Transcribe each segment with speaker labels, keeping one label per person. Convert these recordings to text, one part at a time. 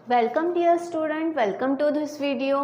Speaker 1: Welcome dear student, welcome to this video.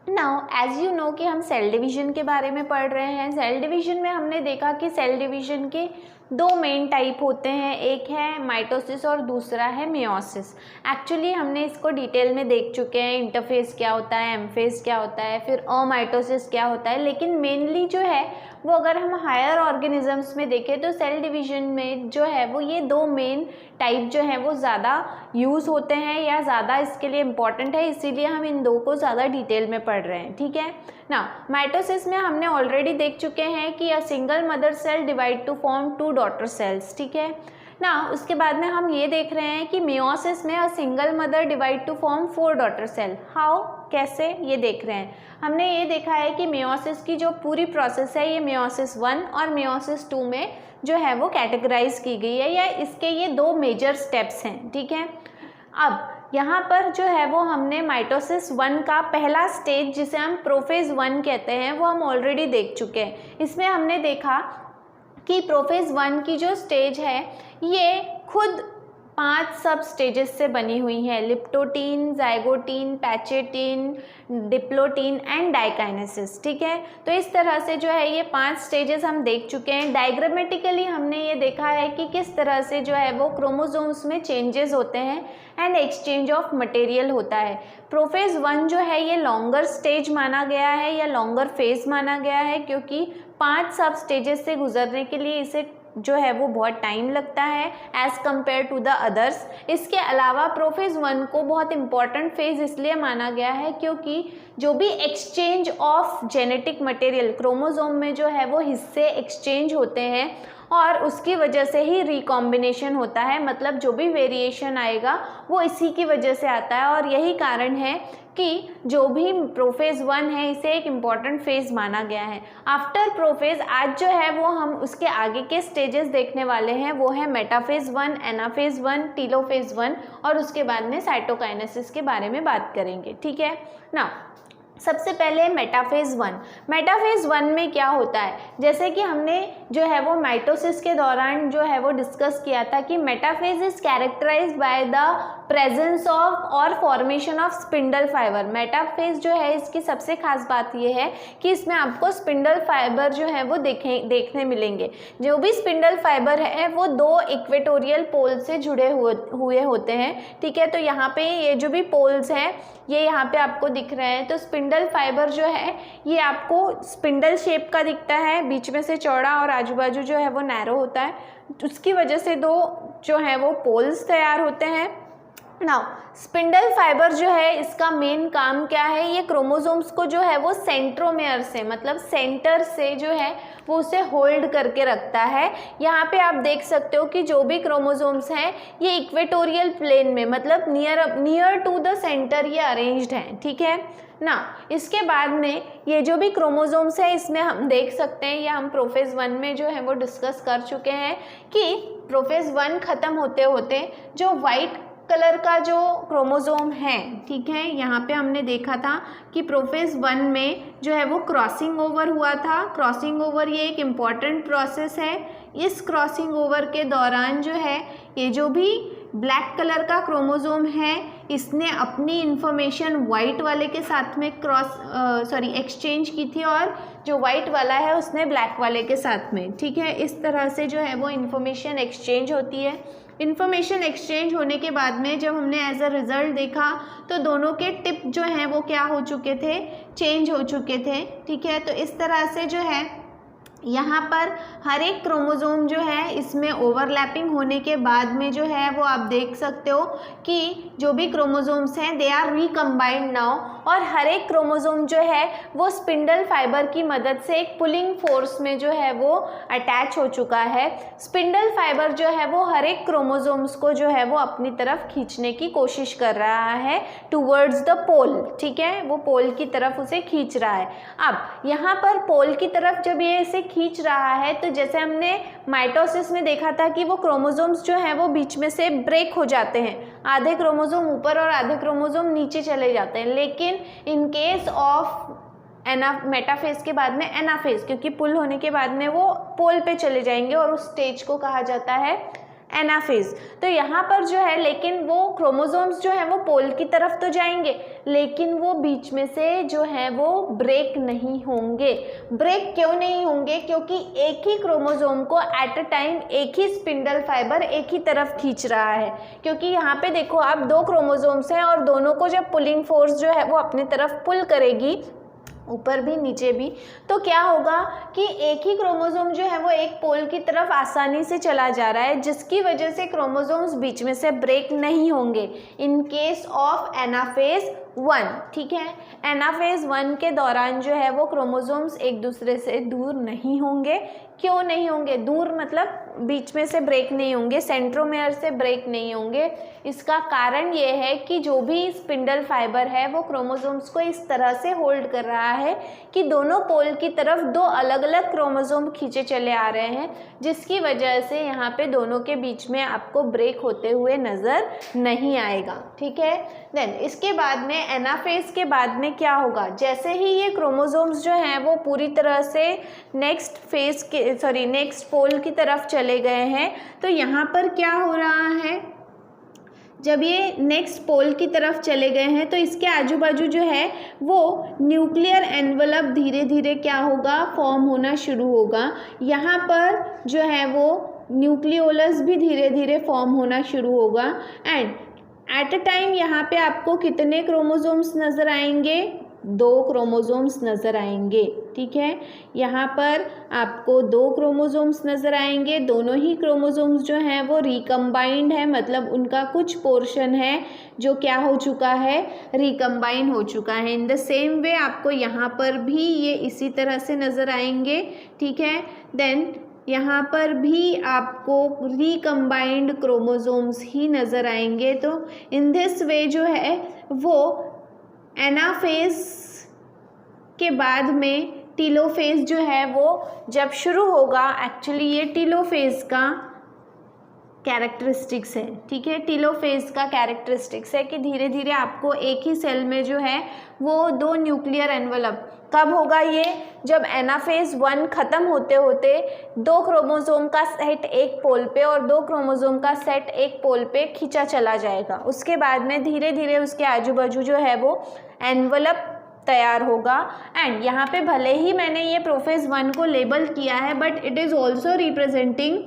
Speaker 1: Now as you know कि हम cell division के बारे में पढ़ रहे हैं। सेल डिवीजन में हमने देखा कि सेल डिवीजन के दो मेन टाइप होते हैं, एक है माइटोसिस और दूसरा है मियोसिस। एक्चुअली हमने इसको डिटेल में देख चुके हैं, इंटरफेस क्या होता है, एमफेस क्या होता है, फिर अमाइटोसिस क्या होता है। लेकिन मेनली जो है वो अगर हम हायर ऑर्गेनिजम्स में देखें तो सेल डिवीजन में जो है वो ये दो मेन टाइप जो है वो ज़्यादा यूज़ होते हैं या ज़्यादा इसके लिए इम्पॉर्टेंट है, इसीलिए हम इन दो को ज़्यादा डिटेल में पढ़ रहे हैं। ठीक है ना। माइटोसिस में हमने ऑलरेडी देख चुके हैं कि a single mother cell divide to form two daughter cells. ठीक है ना। उसके बाद में हम ये देख रहे हैं कि मियोसिस में a single mother divide to form 4 daughter cell. How, कैसे, ये देख रहे हैं। हमने ये देखा है कि मियोसिस की जो पूरी प्रोसेस है ये मियोसिस 1 और मियोसिस 2 में जो है वो कैटेगराइज की गई है, या इसके ये दो मेजर स्टेप्स हैं। ठीक है। अब यहाँ पर जो है वो हमने माइटोसिस 1 का पहला स्टेज जिसे हम प्रोफेज 1 कहते हैं वो हम ऑलरेडी देख चुके हैं। इसमें हमने देखा कि प्रोफेज 1 की जो स्टेज है ये खुद 5 सब स्टेजेस से बनी हुई है, leptotene, zygotene, pachytene, diplotene and diakinesis. ठीक है। तो इस तरह से जो है ये 5 स्टेजेस हम देख चुके हैं। डायग्रामेटिकली हमने ये देखा है कि किस तरह से जो है वो क्रोमोसोम्स में चेंजेस होते हैं एंड एक्सचेंज ऑफ मटेरियल होता है। प्रोफेज 1 जो है ये लॉन्गर स्टेज माना गया है या लॉन्गर फेज माना गया है, क्योंकि 5 सब स्टेजेस से गुजरने के लिए इसे जो है वो बहुत टाइम लगता है as compare to the others. इसके अलावा प्रोफेज 1 को बहुत इंपॉर्टेंट फेज इसलिए माना गया है क्योंकि जो भी exchange of genetic material chromosome में जो है वो हिस्से एक्सचेंज होते हैं और उसकी वजह से ही रिकॉम्बिनेशन होता है, मतलब जो भी वेरिएशन आएगा वो इसी की वजह से आता है। और यही कारण है कि जो भी प्रोफेज 1 है इसे एक इम्पॉर्टेंट फेज माना गया है। आफ्टर प्रोफेज आज जो है वो हम उसके आगे के स्टेजेस देखने वाले हैं, वो है मेटाफेज 1, एनाफेज 1, टीलोफेज 1 और उसके बाद में साइटोकाइनेसिस के बारे में बात करेंगे। ठीक है ना। सबसे पहले मेटाफेज 1। मेटाफेज 1 में क्या होता है, जैसे कि हमने जो है वो माइटोसिस के दौरान जो है वो डिस्कस किया था कि metaphase is characterised by the presence of और formation of spindle fibre. Metaphase जो है इसकी सबसे खास बात ये है कि इसमें आपको स्पिंडल फाइबर जो है वो देखने मिलेंगे। जो भी स्पिंडल फाइबर है वो दो इक्वेटोरियल पोल से जुड़े हुए होते हैं। ठीक है। तो यहाँ पे ये जो भी पोल्स हैं ये यहाँ पे आपको दिख रहे हैं। तो स्पिंडल फाइबर जो है ये आपको स्पिंडल शेप का दिखता है, बीच में से चौड़ा और आजू बाजू जो है वो नैरो होता है। उसकी वजह से दो जो है वो पोल्स तैयार होते हैं। नाउ स्पिंडल फाइबर जो है इसका मेन काम क्या है, ये क्रोमोसोम्स को जो है वो सेंट्रोमेयर से, मतलब सेंटर से जो है वो उसे होल्ड करके रखता है। यहाँ पे आप देख सकते हो कि जो भी क्रोमोसोम्स हैं ये इक्वेटोरियल प्लेन में, मतलब नियर टू द सेंटर ये अरेंज्ड हैं। ठीक है ना। इसके बाद में ये जो भी क्रोमोसोम्स है इसमें हम देख सकते हैं, या हम प्रोफेज 1 में जो है वो डिस्कस कर चुके हैं कि प्रोफेज 1 ख़त्म होते होते जो वाइट कलर का जो क्रोमोसोम है, ठीक है, यहाँ पे हमने देखा था कि प्रोफेज 1 में जो है वो क्रॉसिंग ओवर हुआ था। क्रॉसिंग ओवर ये एक इम्पॉर्टेंट प्रोसेस है। इस क्रॉसिंग ओवर के दौरान जो है ये जो भी ब्लैक कलर का क्रोमोसोम है इसने अपनी इंफॉर्मेशन वाइट वाले के साथ में एक्सचेंज की थी और जो वाइट वाला है उसने ब्लैक वाले के साथ में। ठीक है। इस तरह से जो है वो इंफॉर्मेशन एक्सचेंज होती है। इन्फॉर्मेशन एक्सचेंज होने के बाद में जब हमने एज अ रिज़ल्ट देखा तो दोनों के टिप जो हैं वो क्या हो चुके थे, चेंज हो चुके थे। ठीक है। तो इस तरह से जो है यहाँ पर हर एक क्रोमोसोम जो है इसमें ओवरलैपिंग होने के बाद में जो है वो आप देख सकते हो कि जो भी क्रोमोसोम्स हैं दे आर रिकम्बाइंड नाउ, और हर एक क्रोमोसोम जो है वो स्पिंडल फाइबर की मदद से एक पुलिंग फोर्स में जो है वो अटैच हो चुका है। स्पिंडल फाइबर जो है वो हर एक क्रोमोसोम्स को जो है वो अपनी तरफ खींचने की कोशिश कर रहा है टूवर्ड्स द पोल। ठीक है। वो पोल की तरफ उसे खींच रहा है। अब यहाँ पर पोल की तरफ जब ये इसे खींच रहा है तो जैसे हमने माइटोसिस में देखा था कि वो क्रोमोसोम्स जो हैं वो बीच में से ब्रेक हो जाते हैं, आधे क्रोमोसोम ऊपर और आधे क्रोमोसोम नीचे चले जाते हैं। लेकिन इन केस ऑफ मेटाफेज के बाद में एनाफेज, क्योंकि पुल होने के बाद में वो पोल पे चले जाएंगे और उस स्टेज को कहा जाता है एनाफेज। तो यहाँ पर जो है लेकिन वो क्रोमोसोम्स जो है वो पोल की तरफ तो जाएंगे, लेकिन वो बीच में से जो है वो ब्रेक नहीं होंगे। ब्रेक क्यों नहीं होंगे? क्योंकि एक ही क्रोमोसोम को एट अ टाइम एक ही स्पिंडल फाइबर एक ही तरफ खींच रहा है। क्योंकि यहाँ पे देखो आप 2 क्रोमोसोम्स हैं और दोनों को जब पुलिंग फोर्स जो है वो अपनी तरफ पुल करेगी, ऊपर भी नीचे भी, तो क्या होगा कि एक ही क्रोमोसोम जो है वो एक पोल की तरफ आसानी से चला जा रहा है, जिसकी वजह से क्रोमोसोम्स बीच में से ब्रेक नहीं होंगे इन केस ऑफ एनाफेज 1। ठीक है, एनाफेज 1 के दौरान जो है वो क्रोमोसोम्स एक दूसरे से दूर नहीं होंगे। क्यों नहीं होंगे? दूर मतलब बीच में से ब्रेक नहीं होंगे, सेंट्रोमेयर से ब्रेक नहीं होंगे। इसका कारण ये है कि जो भी स्पिंडल फाइबर है वो क्रोमोसोम्स को इस तरह से होल्ड कर रहा है कि दोनों पोल की तरफ 2 अलग अलग क्रोमोसोम खींचे चले आ रहे हैं, जिसकी वजह से यहाँ पे दोनों के बीच में आपको ब्रेक होते हुए नज़र नहीं आएगा। ठीक है, देन इसके बाद में एनाफेज के बाद में क्या होगा? जैसे ही ये क्रोमोसोम्स जो हैं वो पूरी तरह से नेक्स्ट पोल की तरफ चले गए हैं, तो यहाँ पर क्या हो रहा है? जब ये नेक्स्ट पोल की तरफ चले गए हैं तो इसके आजू बाजू जो है वो न्यूक्लियर एनवलप धीरे धीरे क्या होगा? फॉर्म होना शुरू होगा। यहाँ पर जो है वो न्यूक्लियोलस भी धीरे धीरे फॉर्म होना शुरू होगा। एंड एट अ टाइम यहाँ पे आपको कितने क्रोमोसोम्स नज़र आएंगे? 2 क्रोमोसोम्स नज़र आएंगे। ठीक है, यहाँ पर आपको 2 क्रोमोसोम्स नज़र आएंगे। दोनों ही क्रोमोसोम्स जो हैं वो रिकम्बाइंड है, मतलब उनका कुछ पोर्शन है जो क्या हो चुका है? रिकम्बाइंड हो चुका है। इन द सेम वे आपको यहाँ पर भी ये इसी तरह से नज़र आएंगे। ठीक है, देन यहाँ पर भी आपको रिकम्बाइंड क्रोमोसोम्स ही नज़र आएंगे। तो इन दिस वे जो है वो एनाफेज के बाद में टीलोफेज जो है वो जब शुरू होगा, एक्चुअली ये टीलोफेज का कैरेक्टरिस्टिक्स है। ठीक है, टीलोफेज का कैरेक्टरिस्टिक्स है कि धीरे धीरे आपको एक ही सेल में जो है वो 2 न्यूक्लियर एनवलप, कब होगा ये? जब एनाफेज 1 ख़त्म होते होते 2 क्रोमोसोम का सेट एक पोल पे और 2 क्रोमोसोम का सेट एक पोल पे खींचा चला जाएगा। उसके बाद में धीरे धीरे उसके आजू बाजू जो है वो एनवलप तैयार होगा। एंड यहाँ पे भले ही मैंने ये प्रोफेज 1 को लेबल किया है, but it is also representing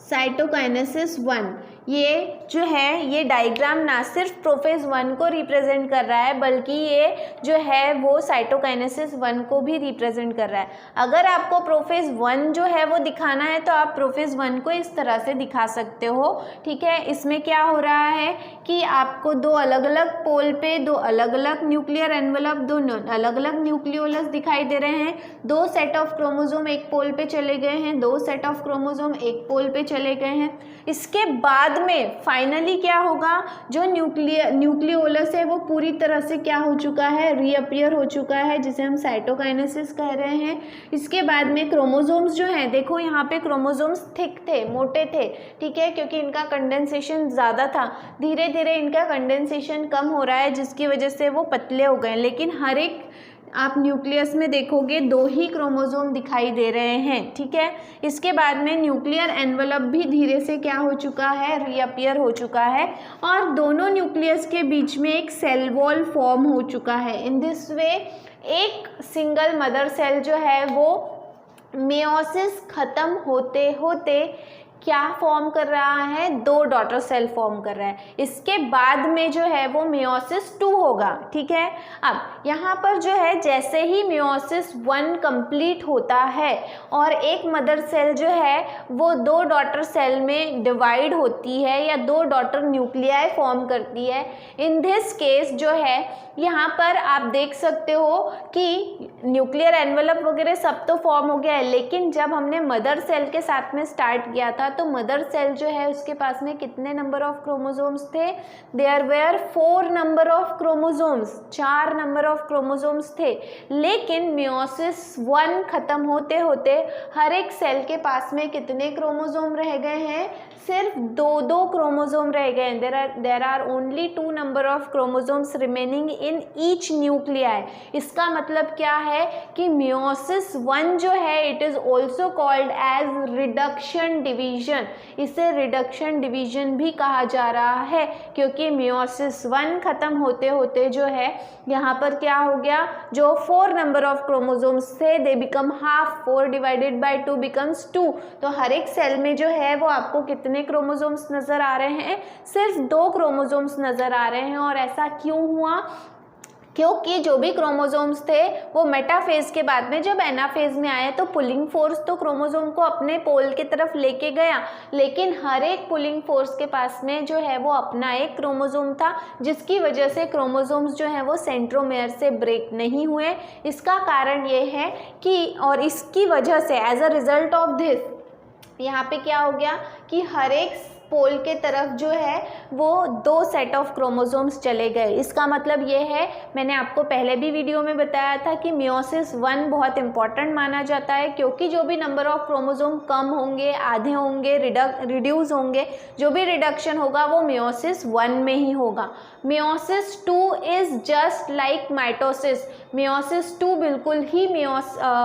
Speaker 1: cytokinesis 1। ये जो है ये डायग्राम ना सिर्फ प्रोफेज 1 को रिप्रेजेंट कर रहा है, बल्कि ये जो है वो साइटोकाइनेसिस 1 को भी रिप्रेजेंट कर रहा है। अगर आपको प्रोफेज 1 जो है वो दिखाना है तो आप प्रोफेज 1 को इस तरह से दिखा सकते हो। ठीक है, इसमें क्या हो रहा है कि आपको 2 अलग अलग पोल पे 2 अलग अलग न्यूक्लियर एनवलप, 2 अलग अलग न्यूक्लियोलस दिखाई दे रहे हैं। 2 सेट ऑफ क्रोमोसोम एक पोल पे चले गए हैं, 2 सेट ऑफ क्रोमोसोम एक पोल पे चले गए हैं। इसके बाद में फाइनली क्या होगा? जो न्यूक्लियोलस है वो पूरी तरह से क्या हो चुका है? रीअपियर हो चुका है, जिसे हम साइटोकाइनेसिस कह रहे हैं। इसके बाद में क्रोमोसोम्स जो हैं, देखो यहाँ पे क्रोमोसोम्स थिक थे, मोटे थे। ठीक है, क्योंकि इनका कंडेंसेशन ज़्यादा था। धीरे धीरे इनका कंडेंसेशन कम हो रहा है, जिसकी वजह से वो पतले हो गए। लेकिन हर एक आप न्यूक्लियस में देखोगे 2 ही क्रोमोसोम दिखाई दे रहे हैं। ठीक है, इसके बाद में न्यूक्लियर एनवलप भी धीरे से क्या हो चुका है? रीअपियर हो चुका है, और दोनों न्यूक्लियस के बीच में एक सेल वॉल फॉर्म हो चुका है। इन दिस वे एक सिंगल मदर सेल जो है वो मेयोसिस खत्म होते होते क्या फॉर्म कर रहा है? 2 डॉटर सेल फॉर्म कर रहा है। इसके बाद में जो है वो मेयोसिस 2 होगा। ठीक है, अब यहाँ पर जो है जैसे ही मेयोसिस 1 कंप्लीट होता है और एक मदर सेल जो है वो 2 डॉटर सेल में डिवाइड होती है या 2 डॉटर न्यूक्लियाई फॉर्म करती है। इन दिस केस जो है यहाँ पर आप देख सकते हो कि न्यूक्लियर एनवलप वगैरह सब तो फॉर्म हो गया है, लेकिन जब हमने मदर सेल के साथ में स्टार्ट किया था था तो मदर सेल जो है उसके पास में कितने नंबर ऑफ क्रोमोसोम्स थे? There were 4 number of chromosomes, 4 number of chromosomes थे। लेकिन मियोसिस 1 खत्म होते होते हर एक सेल के पास में कितने क्रोमोसोम रह गए हैं? सिर्फ 2 क्रोमोसोम रह गए हैं। There are only 2 number of chromosomes remaining in each nuclei. इसका मतलब क्या है कि मियोसिस 1 जो है it is also called as reduction division. इसे रिडक्शन डिवीजन भी कहा जा रहा है क्योंकि मियोसिस 1 खत्म होते होते जो है यहाँ पर क्या हो गया, जो 4 नंबर ऑफ क्रोमोसोम्स थे they become half, 4 divided by 2 becomes 2। तो हर एक सेल में जो है वो आपको कितने क्रोमोसोम्स नजर आ रहे हैं? सिर्फ 2 क्रोमोसोम्स नजर आ रहे हैं। और ऐसा क्यों हुआ? क्योंकि जो भी क्रोमोसोम्स थे वो मेटाफेज के बाद में जब एनाफेज में आए तो पुलिंग फोर्स तो क्रोमोसोम को अपने पोल की तरफ लेके गया, लेकिन हर एक पुलिंग फोर्स के पास में जो है वो अपना एक क्रोमोसोम था, जिसकी वजह से क्रोमोसोम्स जो है वो सेंट्रोमेयर से ब्रेक नहीं हुए। इसका कारण ये है कि और इसकी वजह से as a result of this यहाँ पे क्या हो गया कि हर एक पोल के तरफ जो है वो 2 सेट ऑफ क्रोमोसोम्स चले गए। इसका मतलब ये है, मैंने आपको पहले भी वीडियो में बताया था कि मियोसिस 1 बहुत इंपॉर्टेंट माना जाता है क्योंकि जो भी नंबर ऑफ क्रोमोसोम कम होंगे, आधे होंगे, रिड्यूस होंगे, जो भी रिडक्शन होगा वो मियोसिस 1 में ही होगा। Meiosis 2 is just like mitosis. Meiosis 2 बिल्कुल ही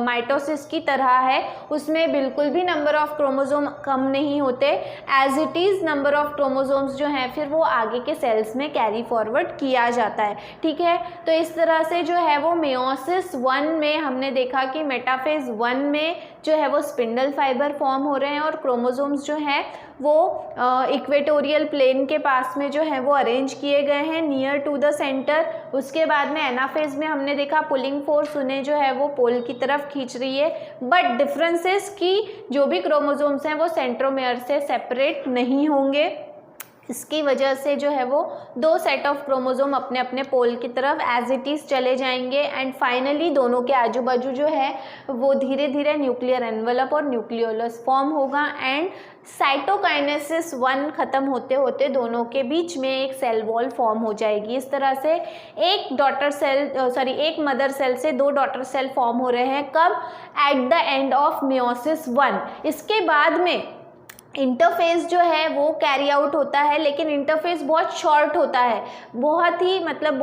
Speaker 1: माइटोसिस की तरह है, उसमें बिल्कुल भी नंबर ऑफ क्रोमोसोम कम नहीं होते। As it is number of chromosomes जो हैं फिर वो आगे के सेल्स में कैरी फॉरवर्ड किया जाता है। ठीक है, तो इस तरह से जो है वो मियोसिस 1 में हमने देखा कि मेटाफेज 1 में जो है वो स्पिंडल फाइबर फॉर्म हो रहे हैं और क्रोमोसोम्स जो हैं वो इक्वेटोरियल प्लेन के पास में जो है वो अरेंज किए गए हैं नियर टू द सेंटर। उसके बाद में एनाफेज में हमने देखा पुलिंग फोर्स उन्हें जो है वो पोल की तरफ खींच रही है, बट डिफरेंसेस की जो भी क्रोमोसोम्स हैं वो सेंट्रोमेयर से सेपरेट नहीं होंगे। इसकी वजह से जो है वो 2 सेट ऑफ क्रोमोसोम अपने अपने पोल की तरफ एज इट इज़ चले जाएंगे एंड फाइनली दोनों के आजू बाजू जो है वो धीरे धीरे न्यूक्लियर एनवेलप और न्यूक्लियोलस फॉर्म होगा एंड साइटोकाइनेसिस 1 खत्म होते होते दोनों के बीच में एक सेल वॉल फॉर्म हो जाएगी। इस तरह से एक मदर सेल से 2 डॉटर सेल फॉर्म हो रहे हैं। कब? At the end of meiosis 1। इसके बाद में इंटरफेस जो है वो कैरी आउट होता है, लेकिन इंटरफेस बहुत शॉर्ट होता है, बहुत ही मतलब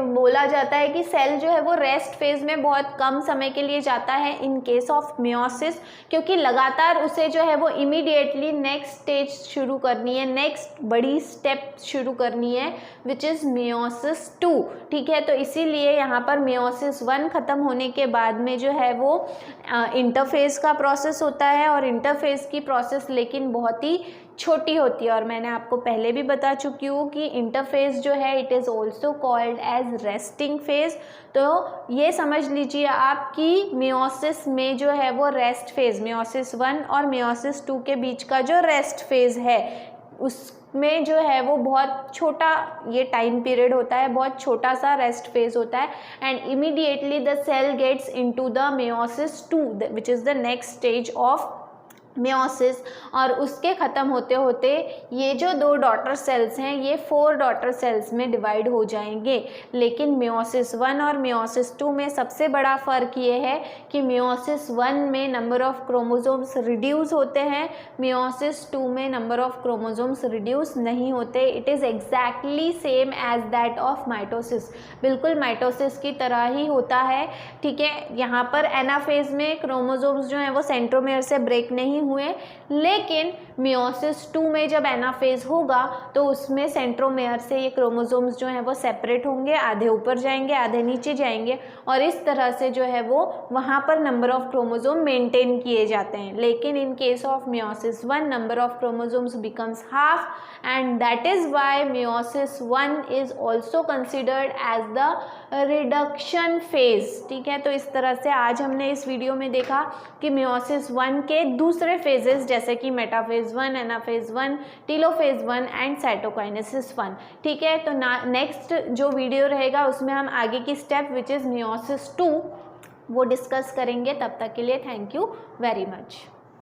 Speaker 1: बोला जाता है कि सेल जो है वो रेस्ट फेज में बहुत कम समय के लिए जाता है इन केस ऑफ मियोसिस, क्योंकि लगातार उसे जो है वो इमीडिएटली नेक्स्ट स्टेज शुरू करनी है, नेक्स्ट बड़ी स्टेप शुरू करनी है विच इज़ मियोसिस 2। ठीक है, तो इसीलिए यहाँ पर मियोसिस 1 ख़त्म होने के बाद में जो है वो इंटरफेस का प्रोसेस होता है और इंटरफेस की प्रोसेस लेकिन बहुत ही छोटी होती है और मैंने आपको पहले भी बता चुकी हूँ कि इंटरफेस जो है it is also called as resting phase. तो ये समझ लीजिए आप कि मियोसिस में जो है वो रेस्ट फेज, मियोसिस 1 और मियोसिस 2 के बीच का जो रेस्ट फेज है उसमें जो है वो बहुत छोटा ये टाइम पीरियड होता है, बहुत छोटा सा रेस्ट फेज होता है and immediately the cell gets into the meiosis 2 which is the next stage of meiosis. और उसके ख़त्म होते होते ये जो 2 डॉटर सेल्स हैं ये 4 डॉटर सेल्स में डिवाइड हो जाएंगे। लेकिन मियोसिस 1 और मियोसिस 2 में सबसे बड़ा फ़र्क ये है कि मियोसिस 1 में नंबर ऑफ क्रोमोसोम्स रिड्यूस होते हैं, मियोसिस 2 में नंबर ऑफ क्रोमोसोम्स रिड्यूस नहीं होते। It is exactly same as that of mitosis, बिल्कुल माइटोसिस की तरह ही होता है। ठीक है, यहाँ पर एनाफेज में क्रोमोसोम्स जो हैं वो सेंट्रोमेयर से ब्रेक नहीं हुए, लेकिन मियोसिस 2 में जब एनाफेज होगा तो उसमें सेंट्रोमेयर से ये क्रोमोसोम्स जो हैं वो सेपरेट होंगे, आधे ऊपर जाएंगे आधे नीचे जाएंगे और इस तरह से जो है वो वहाँ पर नंबर ऑफ क्रोमोसोम मेंटेन किए जाते हैं। लेकिन in case of meiosis 1 number of chromosomes becomes half and that is why meiosis 1 is also considered as the reduction phase. ठीक है, तो इस तरह से आज हमने इस वीडियो में देखा कि मियोसिस 1 के दूसरे फेजेस जैसे कि metaphase 1, anaphase 1, telophase 1 and cytokinesis 1। ठीक है, तो नेक्स्ट जो वीडियो रहेगा उसमें हम आगे की स्टेप विच इज़ मियोसिस 2 वो डिस्कस करेंगे। तब तक के लिए थैंक यू वेरी मच।